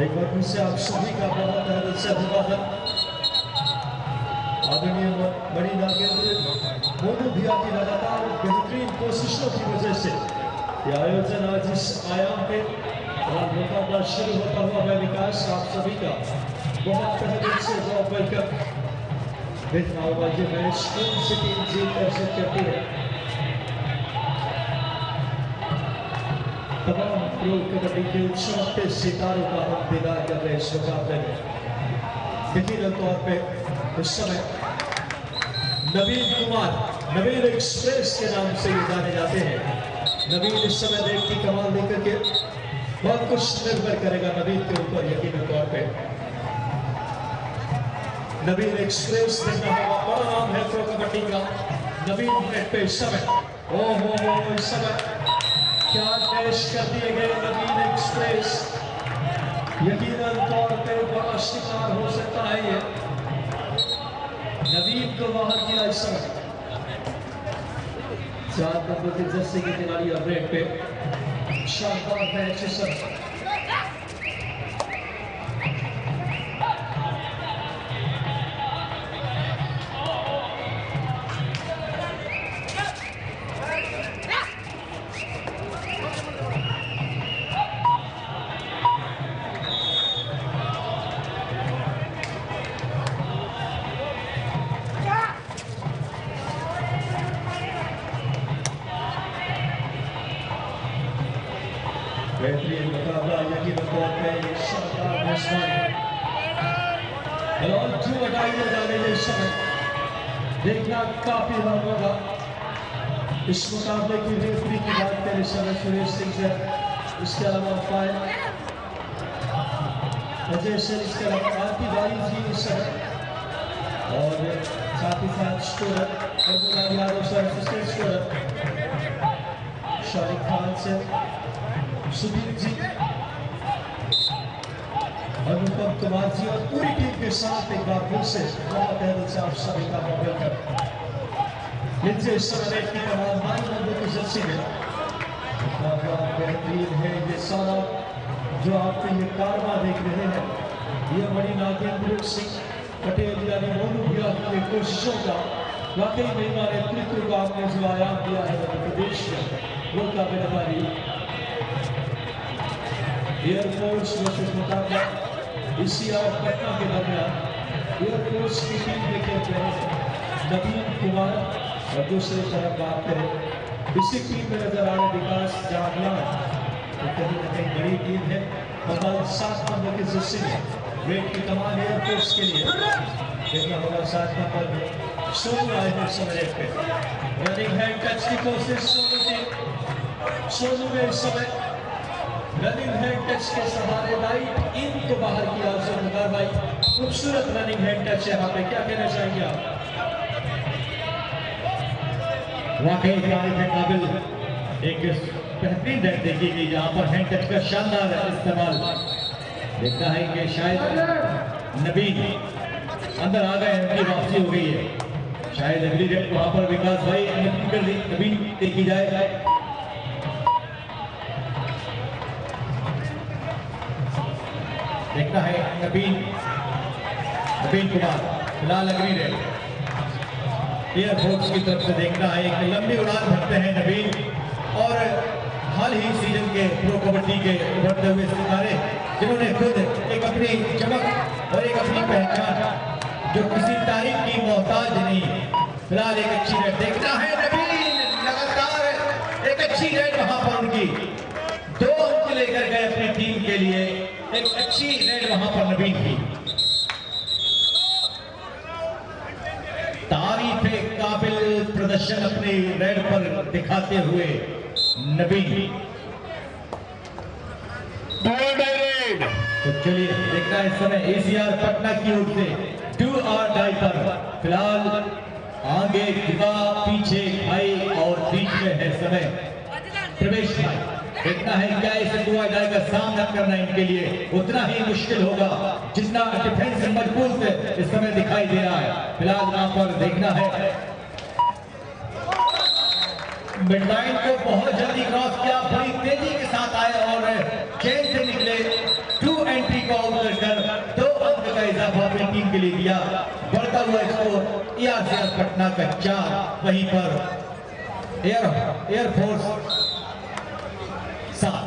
एक बार फिर से आप सभी का बहुत दिल से अभिवादन। आदरणीय मणि नागेंद्र मोनू भैया की लगातार बेहतरीन कोशिशों की वजह से यह आयोजन आज इस आयाम पे मुकाबला शुरू होता हुआ है। विकास आप सभी का बहुत तहे से वेलकम। देखना होगा ये मैच कौन सी टीम जीत अर्जित करती है। तमाम प्रो कबड्डी के चमकते सितारों का हम दीदार कर रहे हैं इस मुकाबले में। यकीनन तौर पे इस समय नवीन कुमार नवीन एक्सप्रेस के नाम से ये जाने जाते हैं। नवीन इस समय देख की कमाल लेकर के बहुत कुछ निर्भर करेगा नवीन के ऊपर। यकीनन तौर पे नवीन एक्सप्रेस देखना होगा, बड़ा नाम है प्रो कबड्डी का। नवीन नेट पे इस समय ओहो इस समय क्या पेश कर दिए गए नवीन एक्सप्रेस। यकीनन तौर पे बड़ा शिकार हो सकता है ये। नवीन को बाहर किया इस समय 4 नंबर की जर्सी की खिलाड़ी और रेड पे शानदार मैच इस समय। बेहतरीन मुकाबला यकीनन तौर पे शानदार मेजबानी और जो अटाई में जाने में इस समय देखना काफी अहम होगा। इस मुकाबले की रेफरी की बात करें इस समय सुरेश सिंह से, इसके अलावा फायर अजय सर, इसके अलावा आरती बारी जी इस समय और साथ ही साथ student Abdul Yadav sir, assistant student Shariq Khan से, सुदीप जी, अनुपम कुमार जी और पूरी टीम के साथ एक बार फिर से बहुत दिल से आप सभी का वेलकम। इनसे इस समय की कमाल 9 नंबर की जर्सी में बेहतरीन है ये सारा जो आप ये कारवा देख रहे हैं। ये मणि नागेंद्र सिंह पटेल यानी मोनू भैया की कोशिशों का वाकई में नेतृत्व का आपने जो आयाम दिया है मध्य प्रदेश में वो काबिल एयरफोर्स वर्सेस मुकाबला इसी और पटना के दरमियान एयरफोर्स की टीम के कैप्टन नवीन कुमार और दूसरी तरफ बात करें इसी टीम में नजर आ रहे विकास जागलान, तो कहीं न कहीं बड़ी टीम है। कमाल 7 नंबर की जर्सी में रेड की कमान एयरफोर्स के लिए देखना होगा। 7 नंबर में सोनू आए हैं समय पे रनिंग हैंड टच की कोशिश सोनू में इस समय रनिंग हैंड टच के सहारे लाइट इन को बाहर किया उसने भाई। खूबसूरत रनिंग हैंड टच यहाँ पे, क्या कहना चाहेंगे आप? वाकई तारीफ है काबिल एक बेहतरीन रेड देखी गई जहाँ पर हैंड टच का शानदार इस्तेमाल। देखता है कि शायद नवीन अंदर आ गए, उनकी वापसी हो गई है। शायद अगली रेड वहां पर विकास भाई नवीन देखी जाए। देखता है नवीन कुमार फिलहाल अग्री रेड एयरफोर्स की तरफ से देखना है। एक लंबी उड़ान भरते हैं नवीन और हाल ही सीजन के प्रो कबड्डी के उभरते हुए सितारे जिन्होंने खुद एक अपनी चमक और एक अपनी पहचान जो किसी तारीफ की मोहताज नहीं। फिलहाल एक अच्छी रेड देखना है नवीन, लगातार एक अच्छी रेड वहां पर उनकी 2 अंक लेकर गए अपनी टीम के लिए। एक अच्छी रेड वहां पर नवीन की। तारीफ काबिल प्रदर्शन अपने रेड पर दिखाते हुए नवीन। तो चलिए देखना है इस समय एसीआर पटना की ओर से डू और डाई पर फिलहाल आगे जुदा पीछे भाई और बीच में है समय प्रवेश भाई। देखना है क्या इस डू और डाई का सामना करना इनके लिए उतना ही मुश्किल होगा जितना डिफेंस मजबूत इस समय दिखाई दे रहा है। फिलहाल यहाँ पर देखना है मिडलाइन को बहुत जल्दी क्रॉस किया, बड़ी तेजी के साथ आए और चेन से निकले। 2 एंट्री को आउट कर 2 अंक का इजाफा अपनी टीम के लिए दिया। बढ़ता हुआ स्कोर एआरसीएस पटना का 4, वहीं पर एयरफोर्स 7।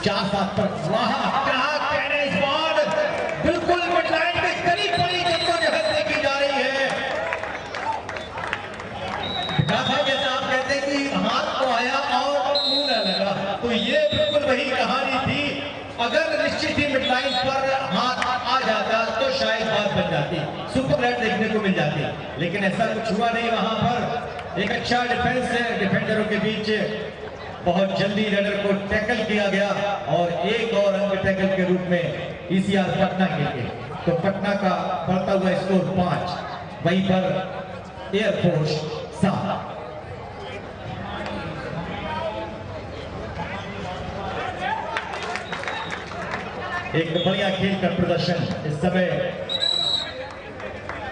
4-7 पर वहां टेनिस बॉल बिल्कुल मिडलाइन के करीब पड़ी, जद्दोजहद देखी जा रही है। जैसा आप कहते हैं कि हाथ को आया और मुंह न लगा, तो ये बिल्कुल वही कहानी थी। अगर निश्चित ही मिडलाइन पर हाथ आ जाता तो शायद बात बन जाती, सुपर नेट देखने को मिल जाती, लेकिन ऐसा कुछ हुआ नहीं। वहां पर एक अच्छा डिफेंस है, डिफेंडरों के बीच बहुत जल्दी रनर को टैकल किया गया और एक और अंक टैकल के रूप में ईसीआर पटना के लिए। तो पटना का बढ़ता हुआ स्कोर 5, वहीं पर एयरफोर्स 7। एक बढ़िया खेल का प्रदर्शन इस समय,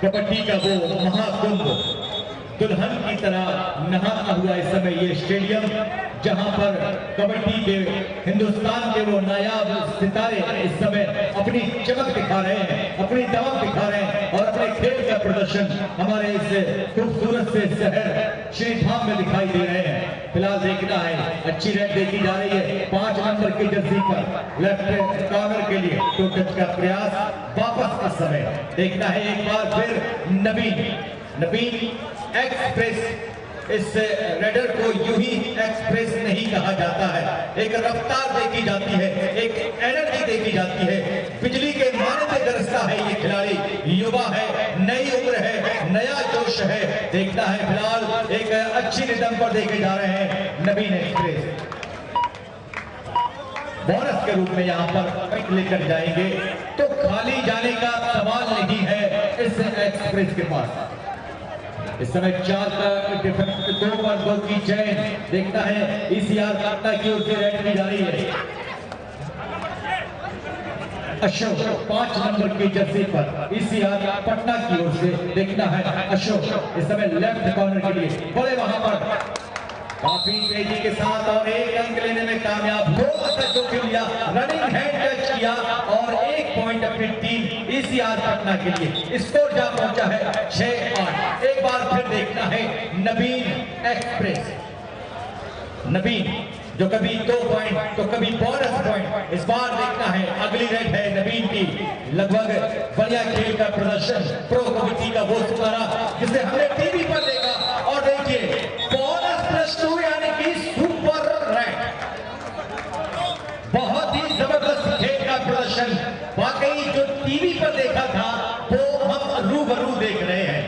कबड्डी का वो महाकुंभ दुल्हन की तरह नहाता हुआ इस समय ये स्टेडियम, जहां पर कबड्डी के हिंदुस्तान के वो नायाब सितारे इस समय अपनी चमक दिखा रहे हैं, अपनी दमक दिखा रहे हैं और अपने खेल का प्रदर्शन हमारे इस खूबसूरत से शहर श्रीधाम में दिखाई दे रहे हैं। फिलहाल देखना है, अच्छी रेड देखी जा रही है 5 नंबर की जर्सी पर लेफ्ट कॉर्नर के लिए टू टच का प्रयास। वापस का समय देखना है एक बार फिर नवीन एक्सप्रेस। इस रेडर को यूं ही एक्सप्रेस नहीं कहा जाता है, एक रफ्तार देखी जाती है, एक एनर्जी देखी जाती है, बिजली के मानते गरजता है ये खिलाड़ी, युवा है, नई उम्र है, नया जोश है। देखना है फिलहाल एक अच्छी रिदम पर देखे जा रहे हैं नवीन एक्सप्रेस। बोनस के रूप में यहाँ पर पॉइंट लेकर जाएंगे तो खाली जाने का सवाल नहीं है इस एक्सप्रेस के पास। इस समय 4 का डिफेंस 2 पर 2 की चैन देखता है ईसीआर पटना की ओर से रेड की जा रही है। अशोक 5 नंबर की जर्सी पर ईसीआर पटना की ओर से देखना है अशोक इस समय लेफ्ट कॉर्नर के लिए बड़े वहां पर काफी तेजी के साथ और 1 अंक लेने में कामयाब। 2 जोखिम लिया, रनिंग हैंड टच किया और 1 पॉइंट अपनी टीम ईसीआर पटना के लिए। स्कोर जा पहुंचा है 6-8। एक बार फिर देखना है नवीन एक्सप्रेस, नवीन जो कभी 2 पॉइंट तो कभी बोनस पॉइंट। इस बार देखना है अगली रेड है नवीन की। लगभग बढ़िया खेल का प्रदर्शन, प्रो कबड्डी का वो सितारा जिसे हमने टीवी पर देखा। और देखिए +2 यानी कि सुपर रेड, बहुत ही जबरदस्त खेल का प्रदर्शन। वाकई जो टीवी पर देखा था वो हम रूबरू देख रहे हैं।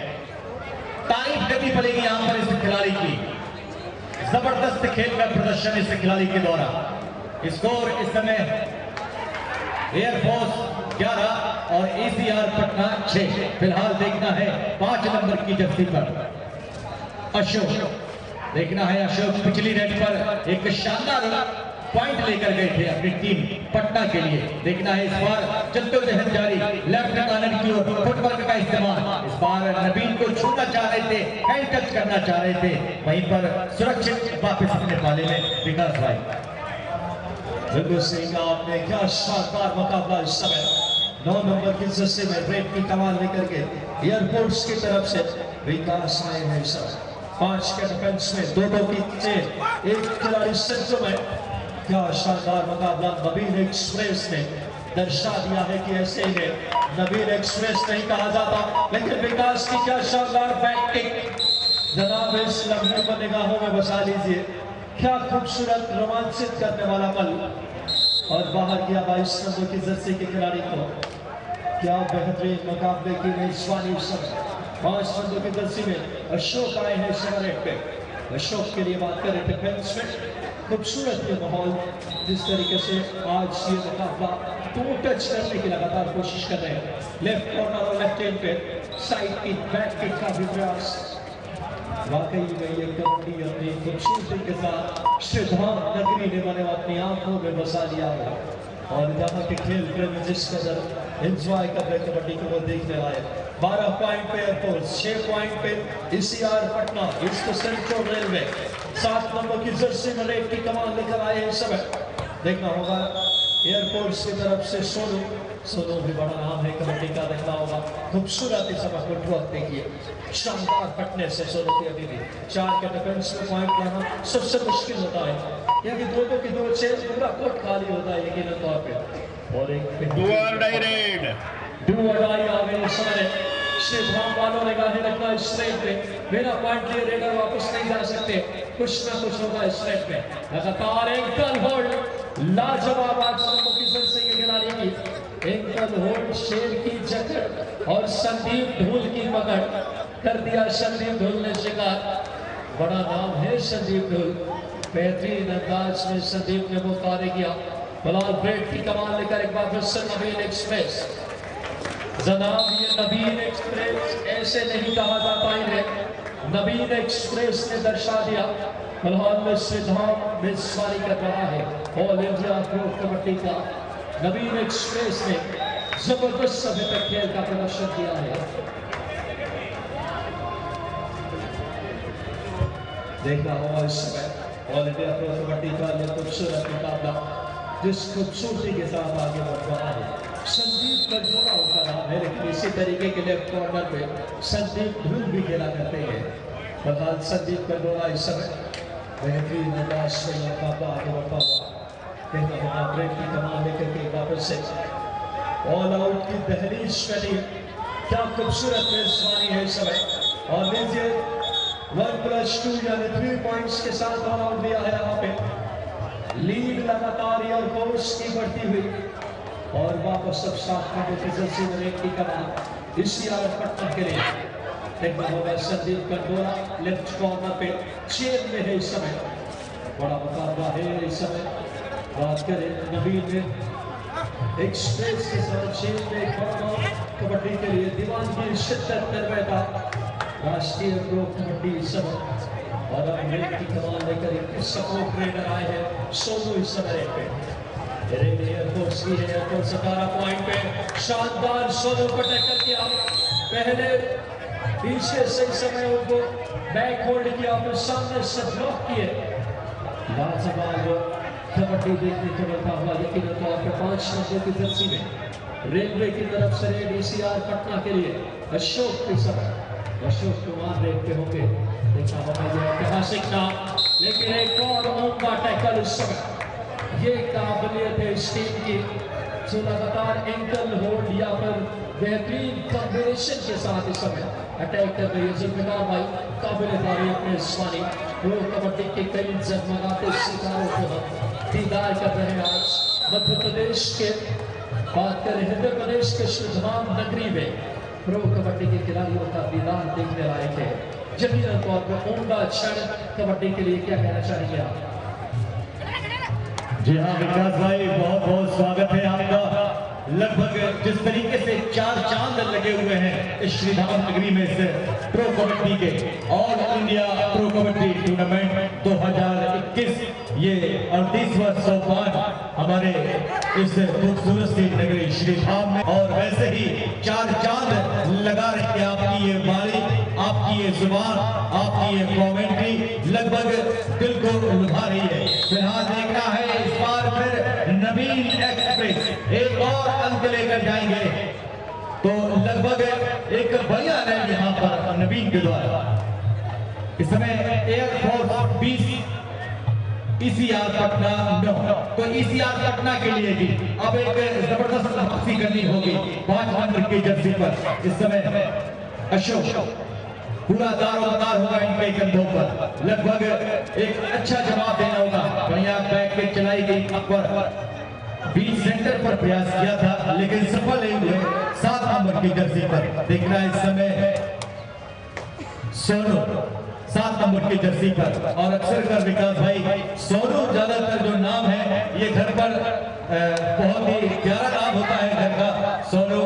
तारीफ करनी पड़ेगी यहां पर इस खिलाड़ी की, जबरदस्त खेल का प्रदर्शन इस खिलाड़ी के द्वारा। स्कोर इस समय एयरफोर्स 11 और ईसीआर पटना 6। फिलहाल देखना है 5 नंबर की जर्सी पर अशोक। देखना है अशोक पिछली रेड पर एक शानदार पॉइंट लेकर गए थे अपनी टीम पटना के लिए। देखना है इस बार जद्दोजहद जारी, लेफ्ट कॉर्नर की ओर फुटवर्क का इस्तेमाल। इस बार नवीन को छूना चाह रहे थे, हैंड टच करना चाह रहे थे, वहीं पर सुरक्षित वापस अपने पाले में विकास भाई। बिल्कुल सही कहा आपने, क्या शानदार मुकाबला इस समय 9 नंबर की जर्सी में रेड की कमान लेकर के एयरफोर्स की तरफ से विकास आए हैं। इस समय 5 के डिफेंस में 2-2 की चेन, एक खिलाड़ी सेंटर में। क्या शानदार मुकाबला नवीन एक्सप्रेस ने दर्शा दिया है कि ऐसे ही नवीन एक्सप्रेस नहीं कहा जाता, लेकिन विकास की क्या शानदार बैक किक। जनाब इस लम्हे को निगाहों में बसा लीजिए, क्या खूबसूरत रोमांचित करने वाला पल। और बाहर किया 22 नंबर की जर्सी के खिलाड़ी को। क्या बेहतरीन मुकाबले की मेजबानी। 5 नंबर की जर्सी में अशोक आए हैं रेड पे। अशोक के लिए बात करें डिफेंस में, खूबसूरत ये माहौल, जिस तरीके से आज ये मुकाबला टू टच करने की लगातार कोशिश कर रहे हैं। लेफ्ट कॉर्नर और लेफ्ट हैंड पे साइड की बैक किक का भी प्रयास। वाकई में ये कबड्डी अपनी खूबसूरती के साथ श्रीधाम नगरी ने मैंने अपनी आंखों में बसा लिया है। और यहाँ के खेल प्रेमी जिस कदर एंजॉय कर रहे कबड्डी को वो देखने आए। 12 पॉइंट पे एयरफोर्स, 6 पॉइंट पे ECR Patna, east central railway. 7 number की जर्सी में रेड की कमान लेकर आए हैं। सब देखना होगा एयरफोर्स की तरफ से सोनू। सोनू भी बड़ा नाम है कबड्डी का, देखना होगा खूबसूरत इस समय फुटवर्क देखिए, शानदार फटने से सोनू की अभी भी 4 के डिफेंस में पॉइंट लाना सबसे मुश्किल होता है, क्योंकि दो की दो चेयर पूरा कोर्ट खाली होता है यकीन तौर पे। और एक डू और डाई आ गई इस समय। श्रीधाम वालों ने गाहे रखना इस रेट पे, बिना पॉइंट लिए रेडर वापस नहीं जा सकते, कुछ ना कुछ होगा इस रेट पे। लगातार एंकल होल्ड, लाजवाब आक्सीजन से ये खिलाड़ी की एंकल होल्ड, शेर की जकड़ और संदीप धूल की पकड़ कर दिया संदीप धूल ने शिकार। बड़ा नाम है संदीप धूल, बेहतरीन अंदाज में संदीप ने वो कार्य किया। फिलहाल ब्रेक की कमान लेकर एक बार फिर से नवीन एक्सप्रेस। जनाब ये नवीन एक्सप्रेस ऐसे नहीं कहा जाता इन्हें, नवीन एक्सप्रेस ने दर्शा दिया। फिलहाल में सिद्धांत मेजबानी कर रहा है ऑल इंडिया प्रो कबड्डी का। नवीन एक्सप्रेस ने जबरदस्त अभी तक खेल का प्रदर्शन किया है। देखना होगा इस समय ऑल इंडिया प्रो कबड्डी का यह खूबसूरत मुकाबला, जिस खूबसूरती के साथ आगे बढ़ रहा है। संदीप कंडोला उनका नाम है, लेकिन इसी तरीके के लेफ्ट कॉर्नर पे संदीप धूल भी खेला करते हैं। फिलहाल संदीप कंडोला इस समय बेहतरीन अंदाज में मुकाबला आगे बढ़ता हुआ कहना होगा। ब्रेक की कमान लेकर के वापस से ऑल आउट की दहलीज कटी, क्या खूबसूरत मेजबानी है इस समय। और लीजिए 1+2 यानी 3 पॉइंट्स के साथ ऑल आउट दिया है यहाँ पे। लीड लगातार एयरफोर्स की बढ़ती हुई और वापस सब साथ में रेट की कमान इसी आरफ पटना के लिए देखना होगा। संदीप कंडोला लेफ्ट कॉर्नर पे चेयर में है इस समय, बड़ा मुकाबला है इस समय। बात करें नवीन में एक्सप्रेस के साथ चेयर में कबड्डी के लिए दीवानगी शिद्दत निर्भयता राष्ट्रीय प्रो कबड्डी इस समय। और अब रेट की कमान लेकर एक सपोर्ट ट्रेनर आए हैं सोनू इस समय पे। एयरफोर्स की है, एयरफोर्स 17 पॉइंट पे शानदार सोनू को टक्कर किया, पहले पीछे से समय उनको बैक होल्ड किया, फिर सामने से ब्लॉक किए। लाजवाब कबड्डी देखने को मिलता हुआ यकीन तौर पर 5 नंबर की जर्सी में रेलवे की तरफ से रेड ECR पटना के लिए अशोक के समय अशोक कुमार रेड पे होंगे। देखा होगा ये ऐतिहासिक नाम, लेकिन एक और उनका टैकल इस समय ये काबिलियत है इस टीम की, जो लगातार एंकल होल्ड या फिर बेहतरीन कॉम्बिनेशन के साथ इस समय अटैक कर रही है। जुल्फिकार भाई काबिल तारीफ अपने स्वानी प्रो कबड्डी के कई जगमगाते सितारों को दीदार कर रहे हैं। आज मध्य प्रदेश के बात करें मध्य प्रदेश के श्रीधाम नगरी में प्रो कबड्डी के खिलाड़ियों का दीदार देखने लायक है। यकीनन तौर पर उम्दा क्षण कबड्डी के लिए क्या कहना चाहेंगे आप? जी हाँ विकास भाई, बहुत बहुत स्वागत है आपका। लगभग जिस तरीके से 4 चांद लगे हुए हैं इस श्रीधाम नगरी में से प्रो कबड्डी के all India pro kabaddi tournament 2021, ये 38वां सोपान हमारे इस खूबसूरत सी नगरी श्रीधाम में। और वैसे ही 4 चांद लगा रही है आपकी ये वाणी, आपकी ये जुबान, आपकी ये कॉमेंट्री लगभग दिल को लुभा रही है। फिलहाल देखना है इस बार फिर नवीन एक्सप्रेस एक और अंक लेकर जाएंगे, तो लगभग एक बयान है यहाँ पर नवीन के द्वारा। इस समय एयरफोर्स 20 ECR पटना 9, तो ECR पटना के लिए भी अब एक जबरदस्त वापसी करनी होगी 5 नंबर की जर्सी पर। इस समय अशोक पूरा दारोमदार होगा इनके कंधों पर, लगभग एक अच्छा जवाब देना होगा। बढ़िया बैक पे चलाई गई पर बीच सेंटर पर प्रयास किया था, लेकिन सफल नहीं हुए 7 नंबर की जर्सी पर। देखना इस समय सोनू 7 नंबर की जर्सी पर। और अक्सर कर विकास भाई सोनू ज्यादातर जो नाम है ये घर पर बहुत ही प्यारा नाम होता है घर का सोनू।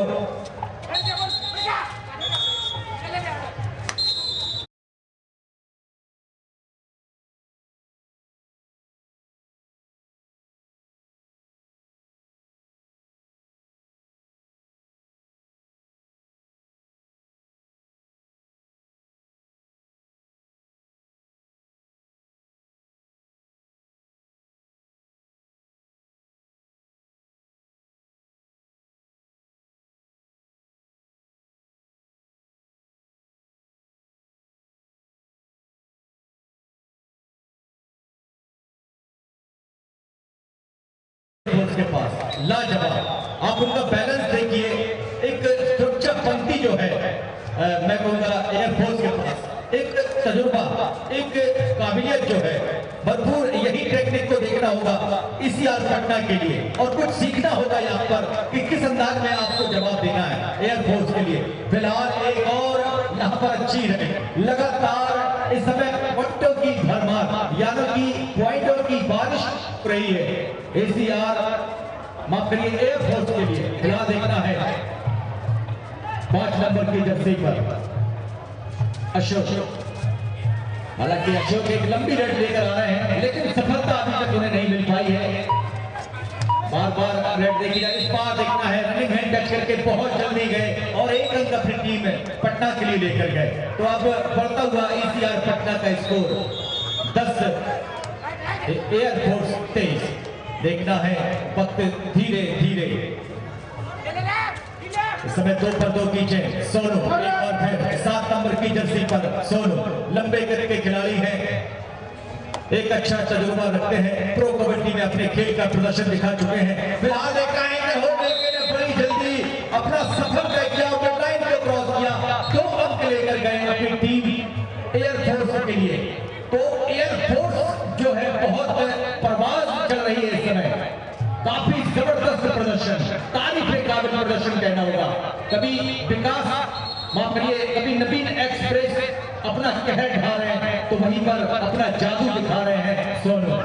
एयरफोर्स के पास लाजवाब। आप उनका बैलेंस देखिए, एक सुरक्षा पंक्ति जो है मैं कहूँगा एयरफोर्स के पास, एक तजुर्बा, एक काबिलियत जो है भरपूर। यही टेक्निक को देखना होगा ECR पटना के लिए और कुछ सीखना होगा यहाँ पर कि किस अंदाज में आपको जवाब देना है एयरफोर्स के लिए। फिलहाल एक और यहाँ पर अच्छी है, लगातार इस समय पट्टों की भरमार यानी कि पॉइंटों की बारिश हो रही है ECR माफ करिए एयरफोर्स के लिए। फिलहाल देखना है 5 नंबर की जर्सी पर अशोक। हालांकि अशोक एक लंबी रेड लेकर आ रहे हैं लेकिन सफलता अभी तक उन्हें नहीं मिल पाई है। बार बार रेड देखी जाए, इस बार देखना है रनिंग हैंड टच करके बहुत जल्दी गए और एक अंक अपनी टीम में पटना के लिए लेकर गए। तो अब बढ़ता हुआ ECR पटना का स्कोर 10 एयरफोर्स 23। देखना है वक्त धीरे धीरे। इस समय 2 पर 2 कीचे सोनू, और फिर 7 नंबर की जर्सी पर सोनू लंबे कद के खिलाड़ी हैं, एक अच्छा तजुर्बा रखते हैं, प्रो कबड्डी में अपने खेल का प्रदर्शन दिखा चुके हैं। फिलहाल देखा है कि होने के लिए बड़ी जल्दी अपना सफल तय किया, लाइन को क्रॉस किया, 2 अंक लेकर गए अपनी टीम एयरफोर्स के लिए। तो एयरफोर्स जो है बहुत परवाज चल रही है इस समय, काफी जबरदस्त प्रदर्शन, तारीफ के काबिल प्रदर्शन कहना होगा। कभी विकास माफ करिए, कभी नवीन एक्सप्रेस अपना कहर ढा रहे हैं तो वहीं पर अपना जादू दिखा रहे हैं सोनू।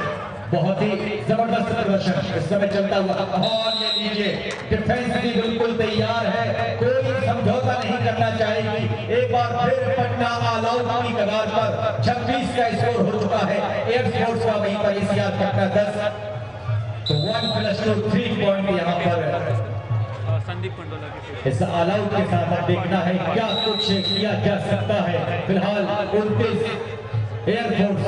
बहुत ही जबरदस्त प्रदर्शन इस समय चलता हुआ। और ये लीजिए डिफेंस भी बिल्कुल तैयार है, कोई समझौता नहीं करना चाहेगी। एक बार फिर पटना ऑल आउट की कगार पर 26 का स्कोर हो चुका है एयरफोर्स का, वहीं पर ECR पटना 10। तो 1+2 3 पॉइंट यहाँ पर संदीप पंडोला के इस ऑल आउट के साथ देखना है क्या कुछ किया जा सकता है। फिलहाल 29 एयरफोर्स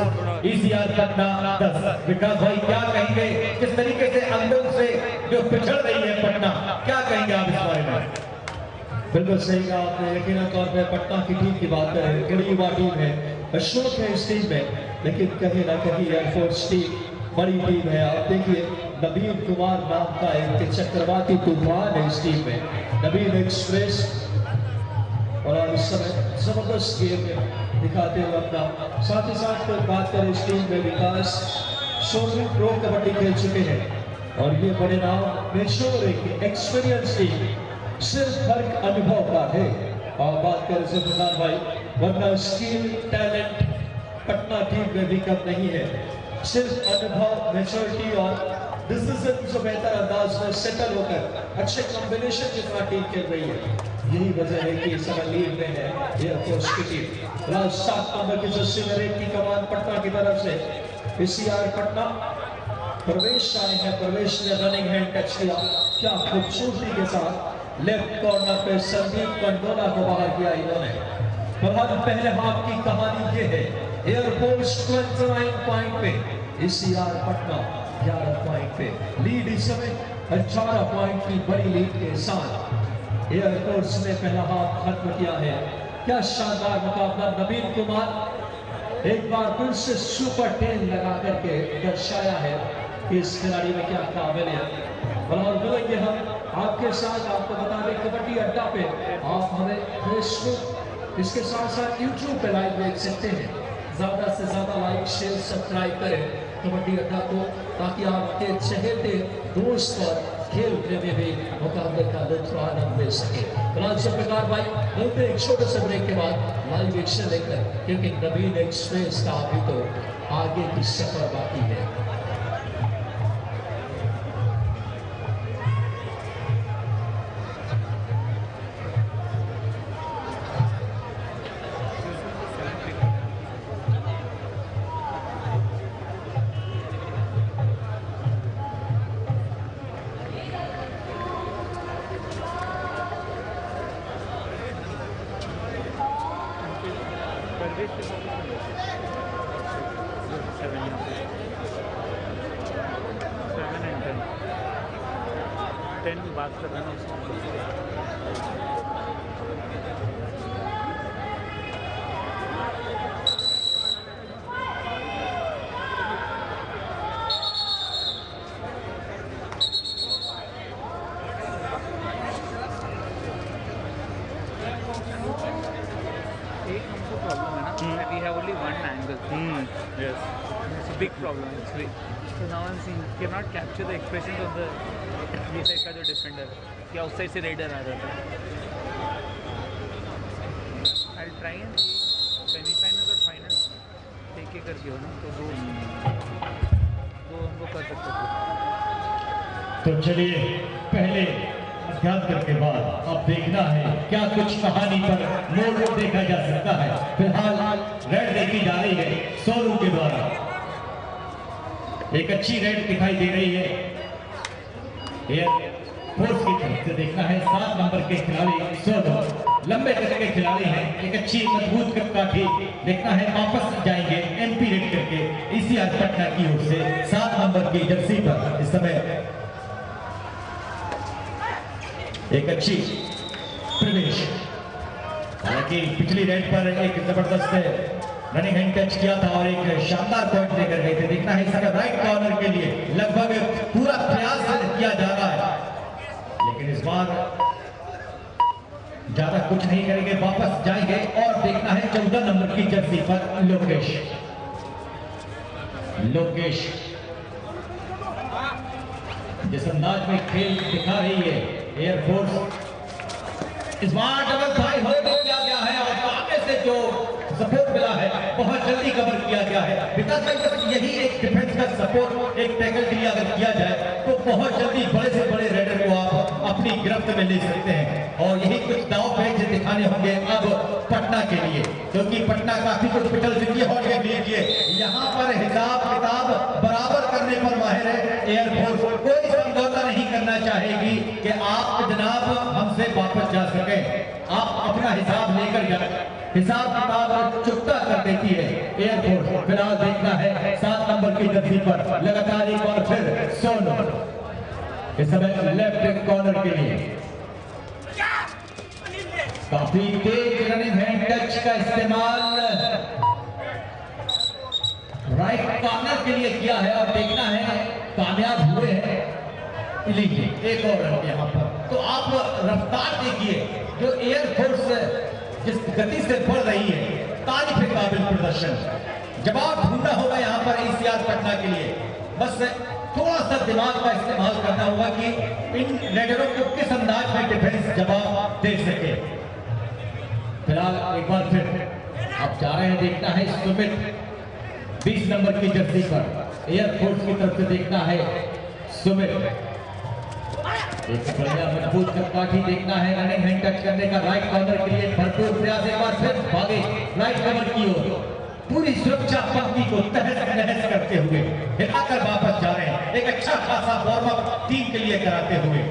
ECR पटना 10। विकास भाई क्या कहेंगे, किस तरीके से अंदर से जो पिछड़ रही है पटना, क्या कहेंगे आप इस बारे में? बिल्कुल सही कहा आपने। यकीनन तौर पर पटना की टीम की बात करें, बड़ी युवा टीम है, अशोक है इस टीम में, लेकिन कहीं ना कहीं एयरफोर्स टीम बड़ी टीम है। आप देखिए नवीन कुमार नाम का एक चक्रवाती तूफान है इस टीम में, नवीन एक्सप्रेस, और इस समय जबरदस्त गेम दिखाते हुए अपना। साथ ही साथ बात करें इस टीम में विकास सोनू प्रो कबड्डी खेल चुके हैं और ये बड़े नाम मेच्योर एक एक्सपीरियंस टीम, सिर्फ फर्क अनुभव का है। और बात करें जुल्फिकार भाई, वरना स्किल टैलेंट पटना टीम में भी कम नहीं है, सिर्फ अनुभव, मैच्योरिटी और डिसीजन जो बेहतर अंदाज में सेटल होकर अच्छे कॉम्बिनेशन के साथ टीम खेल रही है। यही वजह है कि इस समय लीड में है एयरफोर्स की टीम। 7 नंबर की जर्सी में रेड की कमान पटना की तरफ से ECR पटना प्रवेश आए हैं। प्रवेश ने रनिंग हैंड टच किया, क्या खूबसूरती के साथ लेफ्ट कॉर्नर पे संदीप पंडोला को बाहर किया इन्होंने। फिलहाल पहले हाफ की कहानी ये है, एयरफोर्स 29 पॉइंट पे, ECR पटना 11 पॉइंट पे। लीड इस समय 18 पॉइंट की बड़ी लीड के साथ एयरफोर्स ने पहला हाफ खत्म किया है। क्या शानदार मुकाबला, नवीन कुमार एक बार फिर से सुपर 10 लगा करके दर्शाया है कि इस खिलाड़ी में क्या काबिलियत। और मिलेंगे हम आपके साथ, आपको बता दें कबड्डी अड्डा पे आप हमें फेसबुक, इसके साथ साथ यूट्यूब पे लाइव देख सकते हैं। ज़्यादा से ज़्यादा लाइक शेयर सब्सक्राइब करें कबड्डी अड्डा को, ताकि आपके चहेते दोस्त और खेल प्रेमी भी मुकाबले का लुत्फ आनंद ले सके। जुल्फिकार भाई मिलते एक छोटे से ब्रेक के बाद लाइव एक्शन लेकर, क्योंकि नवीन एक्सप्रेस का अभी तो आगे की सफर बाकी है। बात कर रहे हैं। एक हमको प्रॉब्लम है ना, we have only one angle. Yes. It's a big problem actually. So now I'm seeing cannot capture the expressions of the ये साइड का जो डिफेंडर कि आउट साइड से रेडर आ जाता है. I'll try and सेमीफाइनल और फाइनल एक एक करके हो ना, तो दो हमको कर सकते हैं. तो चलिए पहले मध्यांतर के बाद अब देखना है क्या कुछ कहानी पर मोड़ देखा जा सकता है. फिलहाल रेड देखी जा रही है सोनू के द्वारा. एक अच्छी रेड दिखाई दे रही है एयर फोर्स की तरफ से. देखना है 7 नंबर के खिलाड़ी सोनू लंबे कद के खिलाड़ी हैं. एक अच्छी मजबूत काठी. देखना है वापस जाएंगे एमपी रेड करके ईसीआर पटना की ओर से 7 नंबर की जर्सी पर. इस समय एक अच्छी प्रवेश. हालांकि पिछली रेड पर एक जबरदस्त रनिंग हैंड टच किया था और एक शानदार पॉइंट लेकर गए थे. देखना है इस समय राइट कॉर्नर के लिए लगभग पूरा प्रयास किया जा रहा है, लेकिन इस बार ज्यादा कुछ नहीं करेंगे, वापस जाएंगे. और देखना है 14 नंबर की जर्सी पर लोकेश जिस अंदाज में खेल दिखा रही है एयरफोर्स. इस बार डबल फाइव किया गया है और सामने से जो सपोर्ट मिला है बहुत जल्दी कवर किया गया है. विकास भाई यही एक डिफेंस का सपोर्ट एक टैकल के लिए अगर किया जाए तो बहुत जल्दी बड़े से बड़े रेडर को आप अपनी गिरफ्त में ले सकते हैं. और यही कुछ दाव पेच दिखाने होंगे अब पटना के लिए, क्योंकि पटना काफी कुछ पिटल चुकी है. और लीजिए यहाँ पर हिसाब किताब बराबर करने पर माहिर है एयरफोर्स. कोई समझौता नहीं करना चाहेगी कि आप जनाब हमसे वापस जा सके. आप अपना हिसाब लेकर जाए. हिसाब किताब चुकता कर देती है एयरफोर्स. फिलहाल देखना है 7 नंबर की जर्सी पर लगातार एक बार फिर सोनू. इस समय लेफ्ट कॉर्नर के लिए काफी तेज रनिंग हैंड टच का इस्तेमाल राइट कॉर्नर के लिए किया है और देखना है कामयाब हुए हैं. लीजिए एक और रन यहाँ पर. तो आप रफ्तार देखिए जो एयरफोर्स जिस गति से बढ़ रही है, तारीफ के काबिल प्रदर्शन. जवाब ढूंढना होगा यहाँ पर ईसीआर पटना के लिए. बस थोड़ा सा दिमाग का इस्तेमाल करना होगा कि इन रेडरों को किस अंदाज में डिफेंस जवाब दे सके. फिलहाल एक बार फिर आप जा रहे हैं. देखना है सुमित 20 नंबर की जर्सी पर एयरफोर्स की तरफ से. देखना है सुमित एक बढ़िया मजबूत काठी. देखना है रनिंग हैंड टच करने का राइट कॉर्नर के लिए भरपूर प्रयास. एक बार फिर भागे राइट कवर की ओर. पूरी सुरक्षा पंक्ति को तहस नहस करते हुए हिलाकर वापस जा रहे हैं. एक अच्छा खासा वार्म अप टीम के लिए कराते हुए.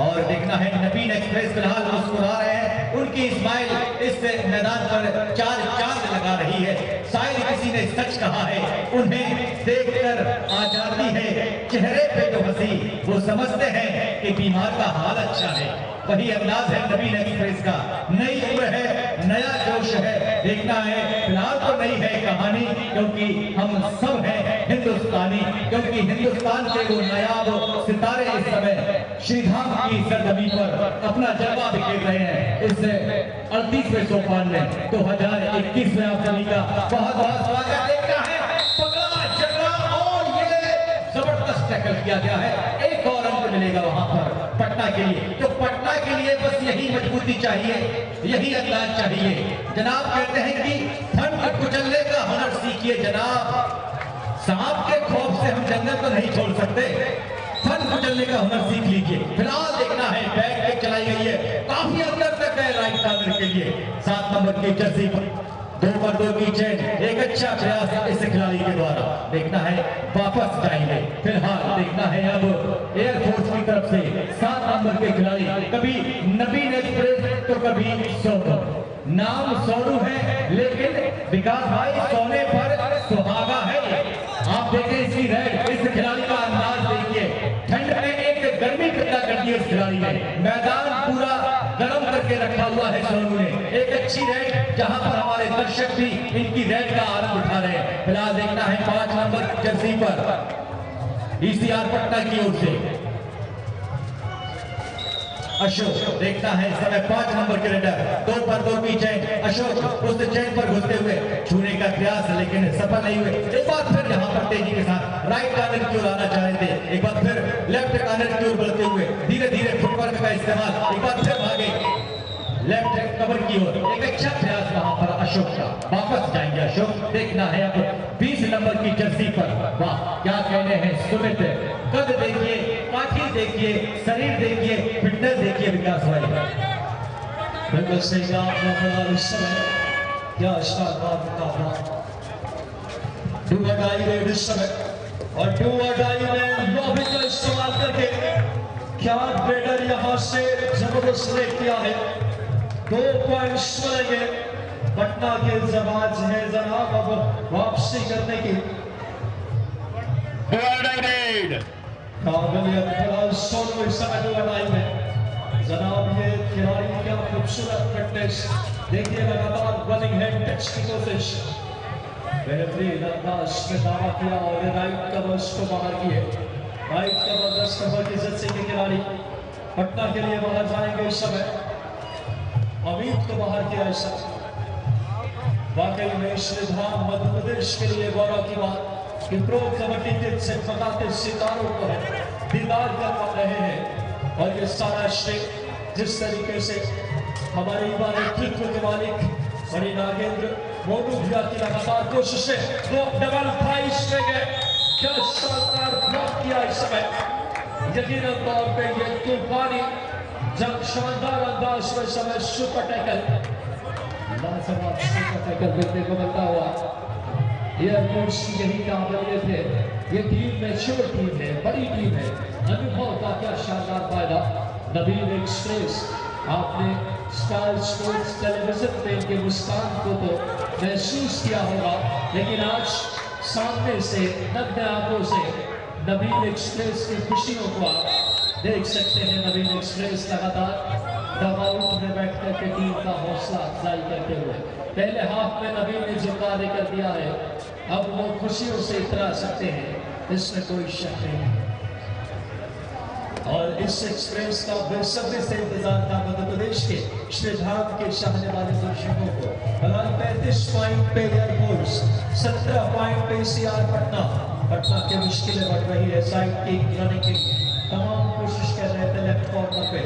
और देखना है नवीन एक्सप्रेस फिलहाल मुस्कुरा रहे हैं. उनकी स्माइल इस मैदान पर 4 चांद लगा रही है. शायद किसी ने सच कहा है, उन्हें देखकर आ जाती है चेहरे पे जो हंसी. वो समझते हैं कि बीमार का हाल अच्छा है. वही अंदाज है नवीन एक्सप्रेस का. नई उम्र है, नया जोश है. देखना है फिलहाल तो नहीं है कहानी, क्योंकि हम सब हैं हिंदुस्तानी. क्योंकि हिंदुस्तान के वो नायाब सितारे इस समय श्रीधाम की सरजमी पर अपना जलवा बिखेर रहे हैं. इस 38वें सोपान में 2021 में आप सभी का बहुत बहुत स्वागत. देखना है पकड़ा जगह और ये जबरदस्त टैकल किया गया है. एक और अंक मिलेगा वहां पर पटना के लिए. तो पटना के लिए बस यही मजबूती चाहिए, यही अंदाज चाहिए. जनाब कहते हैं कि फन कुचलने का हुनर सीखिए जनाब. सांप के खौफ से हम जंगल तो नहीं छोड़ सकते, फन कुचलने का हुनर सीख लीजिए. फिलहाल देखना है बैक पे चलाई गई है, काफी अंदर तक है राइट कॉर्नर के लिए 7 नंबर की जर्सी पर. 2 पर 2 की चेन. एक अच्छा प्रयास इस खिलाड़ी के द्वारा. देखना है वापस जाएंगे. फिलहाल देखना है अब एयरफोर्स की तरफ से 7 नंबर के खिलाड़ी. कभी नवीन एक्सप्रेस तो कभी सोनू. नाम सोनू है लेकिन विकास भाई सोने पर सुहागा है. आप देखें इसकी रेड, इस खिलाड़ी का अंदाज देखिए. ठंड में एक गर्मी पैदा कर दी इस खिलाड़ी ने. मैदान पूरा गर्म करके रखा हुआ है सोनू ने. एक अच्छी रेड जहां पर हमारे दर्शक भी इनकी रेड का आनंद उठा रहे हैं. फिलहाल देखना है 5 नंबर जर्सी पर ईसीआर पटना की ओर से अशोक। देखना है इस समय 5 नंबर के रेडर 2 पर 2 की चैन। अशोक उस चैन पर घुसते हुए छूने का प्रयास लेकिन सफल नहीं हुए। एक बार फिर यहाँ पर तेजी के साथ राइट कॉर्नर की ओर आना चाह रहे थे, एक बार फिर लेफ्ट कॉर्नर की ओर बढ़ते हुए धीरे धीरे फुटवर्क का इस्तेमाल, एक बार फिर भागे लेफ्ट कवर की ओर। एक अच्छा प्रयास वहां पर अशोक का। वापस जाएंगे अशोक। देखना है अब 20 नंबर की जर्सी पर। वाह क्या कहने हैं सुमित। कद देखिए, काठी देखिए, शरीर देखिए, फिटनेस देखिए विकास भाई। बिल्कुल सही कहा आपने फिलहाल इस समय। क्या शानदार मुकाबला। डू और डाई रेड इस समय और डू और डाई ने लॉबी का इस्तेमाल करके क्या रेडर यहां से जबरदस्त रेड किया है। 2 पॉइंट्स मिलेंगे। पटना के जवाज है जनाब अब वापसी करने की। काबिलियत फिलहाल सोनू इस समय डू और डाई में जनाब। ये खिलाड़ी क्या खूबसूरत फिटनेस देखिए, लगातार रनिंग हैंड टच की कोशिश, बेहतरीन अंदाज में दावा किया और राइट कवर्स को बाहर किए। राइट कवर 10 नंबर की जर्सी के खिलाड़ी पटना के लिए बाहर जाएंगे इस समय। अमित को बाहर किया इस समय। वाकई में श्रीधाम मध्य प्रदेश के लिए गौरव की बात कि प्रो कबड्डी के चमकाते सितारों को दीदार करवा रहे हैं। और ये सारा श्रेय जिस तरीके से हमारे युवा नेतृत्व के मालिक मणि नागेंद्र मोनू भैया की लगातार कोशिशें, वो डबल प्राइस में गए। क्या शानदार ब्लॉक किया इस समय। यकीनन तौर पे ये तूफानी जब शानदार अंदाज में समय सुपर टैकल, लाजवाब सुपर टैकल देखने को मिलता हुआ। एयरफोर्स की यही काबिलियत है। ये टीम में छोटी टीम है, बड़ी टीम है, अनुभव का क्या शानदार फायदा। नवीन एक्सप्रेस, आपने स्टार स्पोर्ट्स टेलीविजन पे इनके मुस्कान को तो महसूस किया होगा, लेकिन आज सामने से नग्न आंखों से नवीन एक्सप्रेस की खुशियों को आप देख सकते हैं। नवीन एक्सप्रेस लगातार डगआउट में बैठ करके टीम का हौसला अफजाई करते हुए पहले हाफ में नवीन ने जो कार्य कर दिया है, अब वो खुशियों से इतरा सकते हैं, इसमें कोई शक नहीं। और इस एक्सप्रेस का बेसब्री से इंतजार था मध्य प्रदेश के श्रीधाम के चाहने वाले दर्शकों को। फिलहाल 35 पॉइंट पे एयरफोर्स, 17 पॉइंट पे सीआर पटना। पटना की मुश्किलें बढ़ रही है। साइड किक, रनिंग किक तमाम कोशिश कर रहे थे लेफ्ट कॉर्नर पे।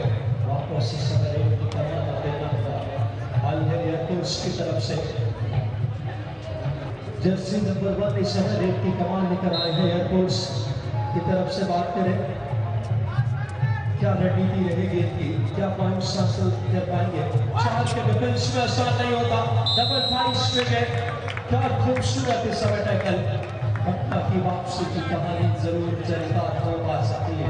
वापस इस समय रेड करना देना होगा एयरफोर्स की तरफ से। जर्सी नंबर 1 इस समय रेड की कमान लेकर आए हैं एयरफोर्स की तरफ से। बात करें क्या रणनीति रहेगी इनकी, क्या पॉइंट्स हासिल कर पाएंगे। चार्ज के डिफेंस में आसान नहीं होता। डबल फाइट्स में गए। क्या खूबसूरत इस समय टैकल। पटना की वापसी की कहानी जरूर चरितार्थ हो पा सकती है,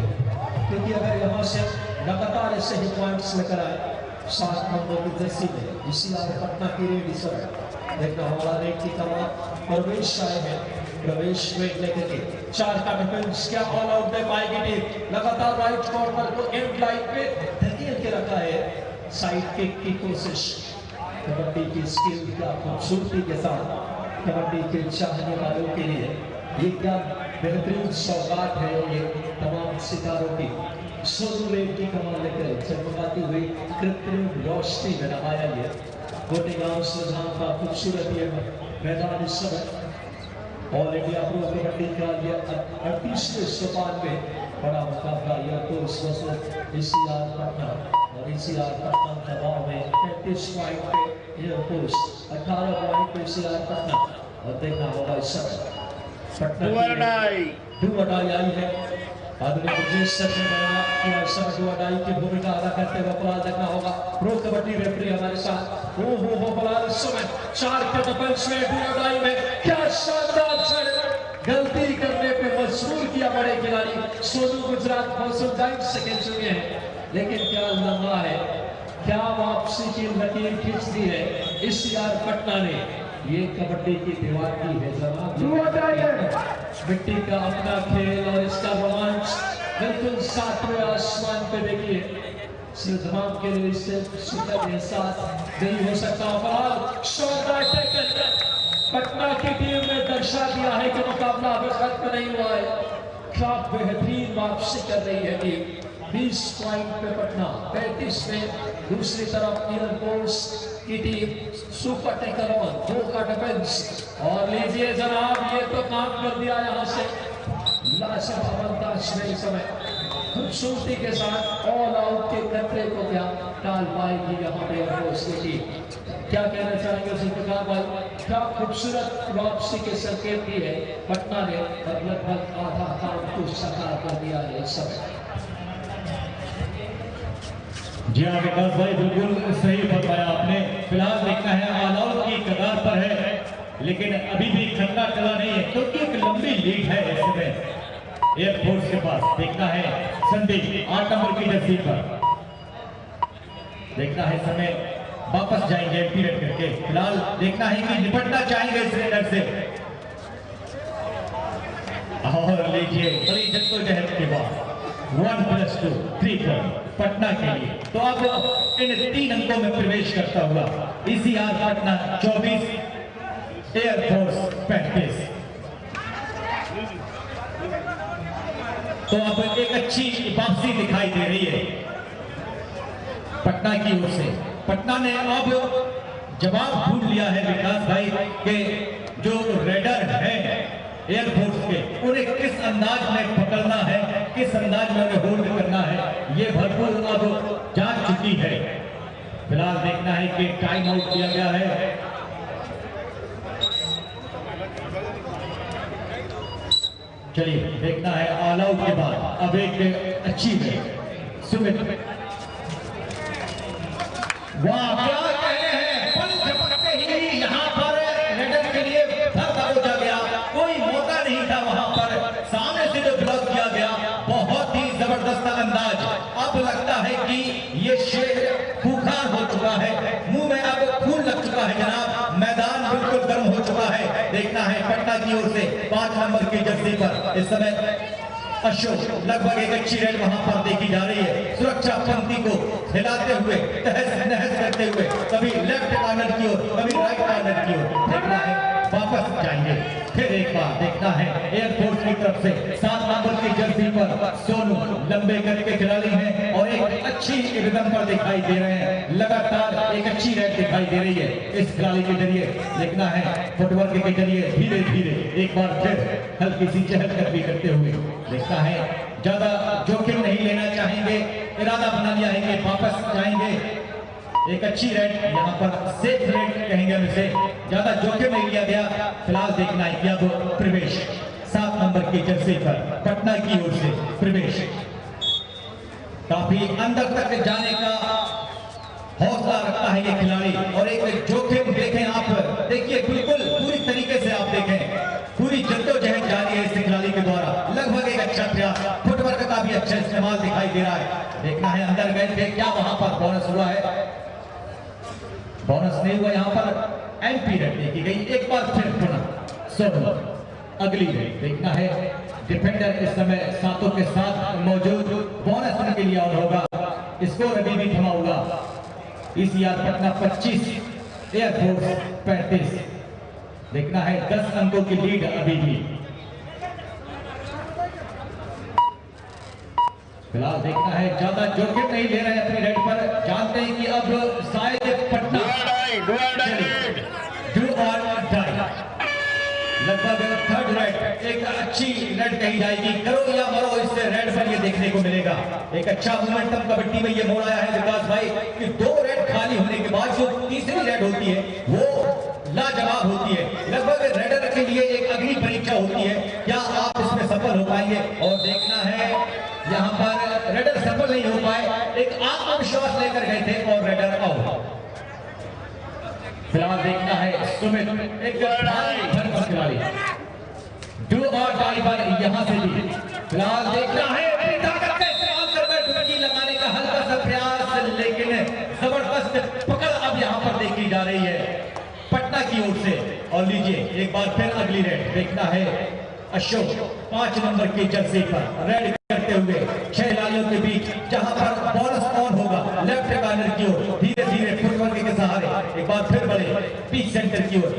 क्योंकि अगर यहाँ से लगातार ऐसे ही पॉइंट्स लेकर आए 7 नंबर की जर्सी में इसी पटना की रेड इस समय देखना होगा। रेड की कमान प्रवेश आए हैं, प्रवेश रेड लेकर के 4 का डिफेंस, क्या ऑल आउट दे पाएगी टीम। लगातार राइट कॉर्नर को एंड लाइन पे धकेल के रखा है। साइड किक की कोशिश। कबड्डी की स्किल क्या खूबसूरती के साथ कबड्डी के चाहने वालों के लिए ये क्या बेहतरीन सौगात है ये तमाम सितारों की। सोनू रेड की कमान लेकर चमकाती हुई कृत्रिम रोशनी में नहाया ये गोटेगांव श्रीधाम का खूबसूरत ये मैदान इस समय। ऑल इंडिया प्रो कबड्डी का यह 38वें सोपान में बड़ा मुकाबला एयरफोर्स वर्सेस एसीआर पटना। और एसीआर पटना दबाव में 35 पॉइंट पे एयरफोर्स, 18 पॉइंट पे एसीआर पटना। और देखना होगा इस समय पटना डू और डाई आई है। आधुनिक ब्रिजेश सर ने बयान किया इस समय डू और डाई की भूमिका अदा करते हुए फिलहाल देखना होगा प्रो कबड्डी रेफरी हमारे साथ। हो फिलहाल इस समय 4 के डिफेंस में डू और डाई में क्या शानदार गलती करने पे मजबूर किया बड़े खिलाड़ी सोनू। गुजरात 29 सेकेंड चुके हैं, लेकिन क्या लम्हा है, क्या वापसी की लकीर खींच दी है इस यार पटना ने। ये कबड्डी की दीवार की है जनाब। मिट्टी का अपना खेल और इसका रोमांच बिल्कुल 7वें आसमान पे देखिए। श्रीधाम के लिए इससे सुखद एहसास नहीं हो सकता। फिलहाल शानदार टैकल पटना की टीम ने दर्शा दिया है कि मुकाबला अभी खत्म नहीं हुआ है। क्या बेहतरीन वापसी कर रही है टीम। 20 पॉइंट पे पटना, 35 में दूसरी तरफ एयरफोर्स की टीम सुपर टेकर ऑन, 2 का डिफेंस। और लीजिए जनाब, ये तो काम कर दिया यहाँ से लाजवाब अंदाज में इस समय खूबसूरती के साथ ऑल आउट के खतरे को क्या टाल पाएगी यहाँ पे एयरफोर्स की टीम। क्या कहना चाहेंगे जुल्फिकार भाई, क्या खूबसूरत वापसी के संकेत दिए पटना ने, और लगभग आधा काम को साकार कर दिया है इस समय। जी हाँ विकास भाई, बिल्कुल सही बताया आपने। फिलहाल देखना है ऑल आउट की कगार पर है, लेकिन अभी भी खतरा टला नहीं है क्योंकि एक लंबी लीड है इस समय एयरफोर्स के पास। देखना है संदीप 8 नंबर की जर्सी पर, देखना है समय वापस जाएंगे पीरियड करके। फिलहाल देखना है कि निपटना चाहेंगे इस रेडर से। और लीजिए बड़ी जद्दोजहद के बाद 1+2 3 पॉइंट पटना के लिए। तो अब इन 3 अंकों में प्रवेश करता हुआ ECR पटना 24 एयरफोर्स 35। तो अब एक अच्छी वापसी दिखाई दे रही है पटना की ओर से। पटना ने अब जवाब ढूंढ लिया है विकास भाई के जो रेडर है एयरफोर्स के, उन्हें किस अंदाज में पकड़ना है, किस अंदाज में उन्हें होल्ड करना है, ये भरपूर अब जान चुकी है। फिलहाल देखना है कि टाइम आउट किया गया है। चलिए देखना है ऑल आउट के बाद अब एक अच्छी है सुमित। वाह क्या कहने हैं, पल झपकते ही यहाँ पर रेडर के लिए धरता हो गया, कोई मौका नहीं था वहां पर, सामने से जो ब्लॉक किया गया, बहुत ही जबरदस्त अंदाज। अब लगता है कि ये शेर खूंखार हो चुका है, मुंह में अब खून लग चुका है जनाब, मैदान बिल्कुल गर्म हो चुका है। देखना है पटना की ओर से 5 नंबर की जर्सी पर इस समय अशोक, लगभग एक अच्छी रेड वहां पर देखी जा रही है, सुरक्षा पंक्ति को हिलाते हुए तहस नहस करते हुए, कभी लेफ्ट कॉर्नर की ओर कभी राइट कॉर्नर की ओर। देखना है वापस जाएंगे फिर एक बार। देखना है एयरफोर्स की तरफ से 7 नंबर की जर्सी पर सोनू, लंबे कद के खिलाड़ी हैं और एक अच्छी रिदम पर दिखाई दे रहे हैं, लगातार एक अच्छी रेड दिखाई दे रही है इस खिलाड़ी के जरिए। देखना है फुटवर्क के जरिए धीरे धीरे एक बार फिर हल्की सी चहलकदमी करते हुए। देखना है ज्यादा जोखिम नहीं लेना चाहेंगे, इरादा बना लिया है कि वापस जाएंगे। एक अच्छी रेड यहाँ पर सेफ रेड कहेंगे हम इसे, ज्यादा जोखिम नहीं लिया गया। फिलहाल देखना है कि अब प्रवेश 7 नंबर की जर्सी पर पटना की ओर से प्रवेश, काफी अंदर तक जाने का हौसला रखता है ये खिलाड़ी। और एक जोखिम देखें आप, देखिए बिल्कुल पूरी तरीके से आप देखें, पूरी जद्दोजहद जारी है इस खिलाड़ी के द्वारा, लगभग एक अच्छा प्रयास, फुटवर्क का भी अच्छा इस्तेमाल दिखाई दे रहा है। देखना है अंदर गए थे, क्या वहां पर बोनस हुआ है, बोनस नहीं हुआ, यहाँ पर एमपी रेड देखी गई। एक बार फिर पुनः सोनू अगली रेड। देखना है डिफेंडर इस समय सातों के साथ मौजूद, बोनस के लिए आउट होगा, स्कोर अभी भी थमा हुआ। ECR Patna 25 air force 35। देखना है 10 अंकों की लीड अभी भी। फिलहाल देखना है ज्यादा जोखिम नहीं ले रहे हैं अपनी रेड पर, जानते हैं कि अब शायद पटना लगभग थर्ड रेड, एक अच्छी रेड कही जाएगी, करो या मरो इससे रेड पर ये देखने को मिलेगा। एक अच्छा मोमेंटम कबड्डी में ये मोड़ आया है विकास भाई कि 2 रेड खाली होने के बाद जो तीसरी रेड होती है वो लाजवाब होती है, लगभग रेडर के लिए एक अग्नि परीक्षा होती है, क्या आप इसमें सफल हो पाएंगे। और देखना है यहाँ पर रेडर सफल नहीं हो पाए, एक आत्मविश्वास लेकर गए थे और रेडर आउट। फिलहाल देखना है सुमित, एक खिलाड़ी डू और डाई पर यहाँ से भी। फिलहाल देखना है अपनी ताकत का इस्तेमाल कर डुबकी लगाने का हल्का सा प्रयास, लेकिन जबरदस्त पकड़ अब यहाँ पर देखी जा रही है पटना की ओर से। और लीजिए एक बार फिर अगली रेड। देखना है अशोक 5 नंबर की जर्सी पर रेड करते हुए 6 खिलाड़ियों के बीच, जहां पर बोनस ऑन होगा लेफ्ट कॉर्नर की ओर, धीरे धीरे फुटवर्क के सहारे एक बार फिर बढ़े पिच सेंटर की ओर,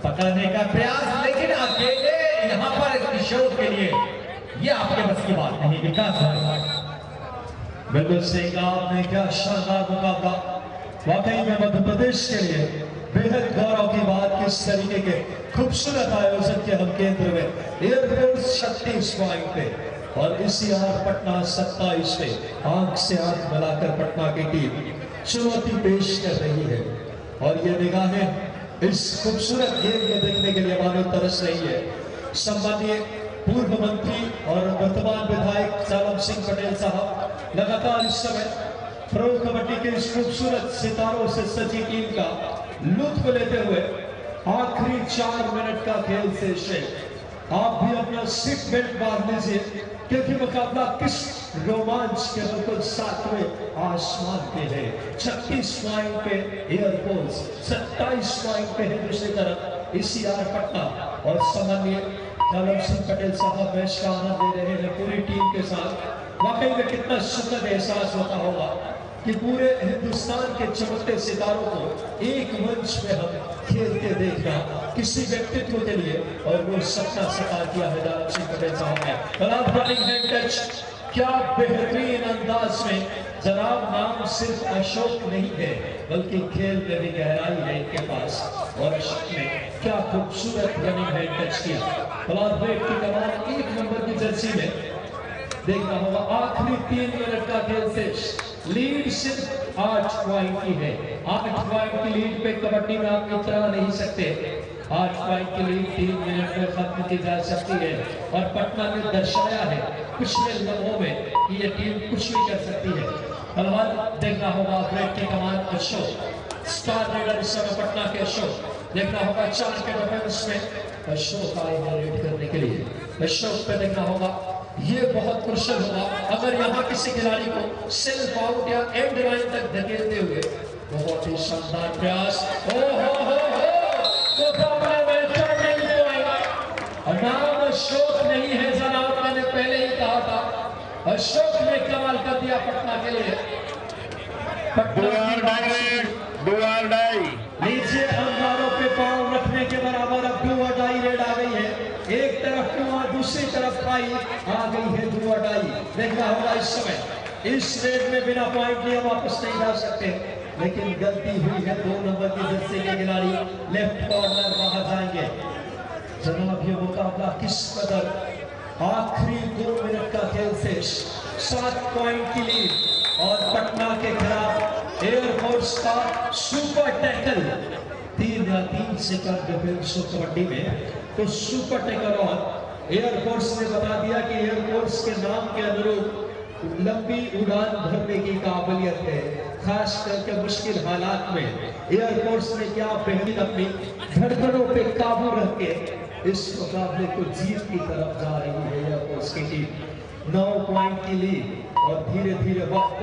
पकड़ने का प्रयास, लेकिन अकेले यहाँ पर किशोर के लिए ये आपके बस की बात नहीं विकास भाई। बिल्कुल सही कहा आपने, क्या शानदार मुकाबला। वाकई में मध्य प्रदेश के लिए बेहद गौरव की बात कि इस तरीके के खूबसूरत आयोजन के हम केंद्र में एयरफोर्स 36 पॉइंट पे और इसी हार पटना 27 पे आंख से आंख मिलाकर पटना की टीम चुनौती पेश कर रही है। और ये निगाहें इस खूबसूरत गेम को देखने के लिए मानो तरस रही है। सम्मानीय पूर्व मंत्री और वर्तमान विधायक जालम सिंह पटेल साहब लगातार इस समय प्रो कबड्डी के इस खूबसूरत सितारों से सजी टीम का लुत्फ लेते हुए आखिरी 4 मिनट का खेल शेष है। आप भी अपना सीट बेल्ट बांध लीजिए क्योंकि मुकाबला किस रोमांच के बिल्कुल सातवें आसमान पे है। 36 पॉइंट पे एयरफोर्स, 27 पॉइंट पे है दूसरी तरफ ECR पटना। और सम्मानीय जालम सिंह पटेल साहब मैच का आनंद ले रहे हैं पूरी टीम के साथ। वाकई में कितना सुखद एहसास होता होगा कि पूरे हिंदुस्तान के चमकते सितारों को एक मंच पे हम खेलते देखना किसी व्यक्तित्व के लिए, और वो सपना साकार किया है जालम सिंह पटेल साहब ने। रनिंग हैंड टच, क्या बेहतरीन अंदाज में। जनाब, नाम सिर्फ अशोक नहीं है बल्कि खेल में भी गहराई है इनके पास। और अशोक ने क्या खूबसूरत रनिंग हैंड टच किया। ब्लेड की कमान 1 नंबर की जर्सी में देखना होगा। आखिरी 3 मिनट का खेल शेष, लीड सिर्फ 8 पॉइंट की है। 8 पॉइंट की लीड पे कबड्डी में आप इतना नहीं सकते। 8 पॉइंट की लीड 3 मिनट में खत्म की जा सकती है। और पटना ने दर्शाया है पिछले लम्हों में कि ये टीम कुछ भी कर सकती है। फिलहाल देखना होगा ब्रेक की कमान अशोक, स्टार लीडर इस समय पटना के अशोक। देखना होगा 4 के डिफेंस में अशोक आए हैं लीड करने के लिए। अशोक पे देखना होगा, ये बहुत क्रुशियल होगा अगर यहाँ किसी खिलाड़ी को सेल्फ आउट या एंड लाइन तक धकेलते हुए। बहुत ही शानदार प्रयास। नाम अशोक नहीं है जनाब, मैंने पहले ही कहा था। अशोक ने कमाल कर दिया पटना के लिए। नीचे अंगारों पे पांव रखने के बराबर अब डू और डाई रेड आ गई है। एक तरफ टू और दूसरी तरफ पाई आ गई है डू और डाई। देखना होगा इस समय इस रेड में बिना पॉइंट लिए वापस नहीं जा सकते, लेकिन गलती हुई है 2 नंबर की जर्सी के खिलाड़ी लेफ्ट कॉर्नर बाहर जाएंगे। जनाब, ये मुकाबला किस कदर, आखिरी 2 मिनट का खेल शेष, 7 पॉइंट की लीड और पटना के खिलाफ एयरफोर्स का सुपर टैकल। 3 या 3 से कर डिफेंस कबड्डी में तो सुपर टैकल। और एयरफोर्स ने बता दिया कि एयरफोर्स के नाम के अनुरूप लंबी उड़ान भरने की काबिलियत है, खास करके मुश्किल हालात में। एयरफोर्स ने क्या बेहतरीन अपनी धड़कनों पे काबू रख के इस मुकाबले को जीत की तरफ जा रही है एयरफोर्स की टीम। 9 पॉइंट की लीड और धीरे धीरे वक्त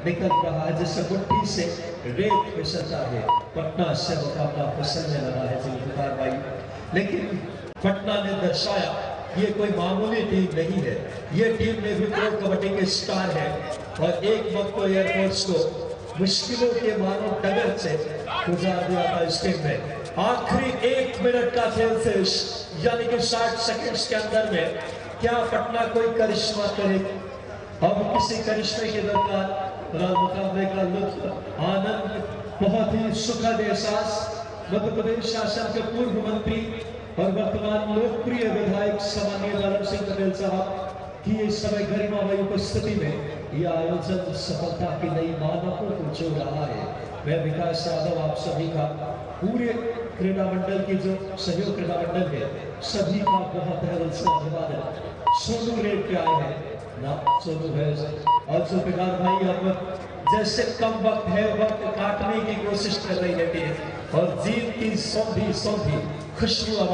निकल रहा है जैसे मुट्ठी से रेत फिसलता है। पटना से मुकाबला फिसलने लगा है जुल्फिकार भाई, लेकिन पटना ने दर्शाया ये कोई मामूली टीम नहीं है। ये टीम में भी प्रो कबड्डी के स्टार है। और एक वक्त तो एयरफोर्स को मुश्किलों के मानो डगर से गुजार दिया था इस टीम में। आखिरी 1 मिनट का खेल शेष, यानी कि 60 सेकंड्स के अंदर में क्या पटना कोई करिश्मा करे। अब किसी करिश्मे के दरमियान मुकाबले का लुत्फ, आनंद, बहुत ही सुखद एहसास। मध्य प्रदेश शासन के पूर्व मंत्री और वर्तमान लोकप्रिय विधायक सम्मानीय जालम सिंह पटेल साहब की इस समय गरिमामयी उपस्थिति में यह आयोजन सफलता की नई मानकों को छू रहा है। मैं विकास यादव आप सभी का, पूरे क्रीड़ा मंडल की जो सहयोग क्रीड़ा मंडल है, सभी का बहुत है धन्यवाद है। सोनू रेड पे आए हैं ना, सोनू है और जुल्फिकार भाई अब जैसे कम वक्त है वक्त काटने की कोशिश कर रही है टीम और जीत की सौंधी खुशबू